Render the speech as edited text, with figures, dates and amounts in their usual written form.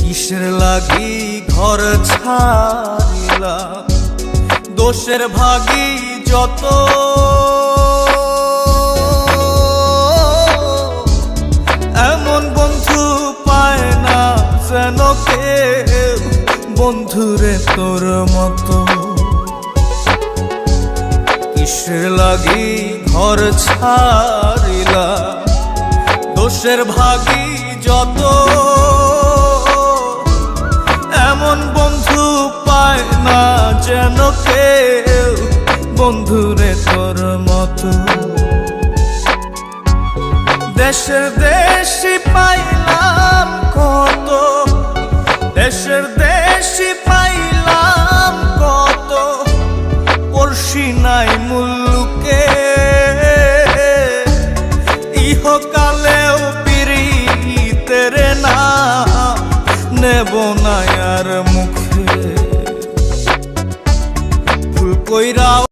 কিসের লাগি ঘর ছাড়িলা, দোষের ভাগী যত, এমন বন্ধু পায় না যেন কেউ, বন্ধুরে তোর মতো। কিসের লাগি ঘর ছাড়িলা, দোষের ভাগী যত, এমন বন্ধু পায় না যেন কেউ, বন্ধুরে তোর মতো। দেশের দেশি পাইলাম কত, দেশের দেশি পাইলাম কত, পড়শি নাই মুল্লুকে। ইহকালেও পিরিতের নাম নেব না আর মুখে। ভুল কইরা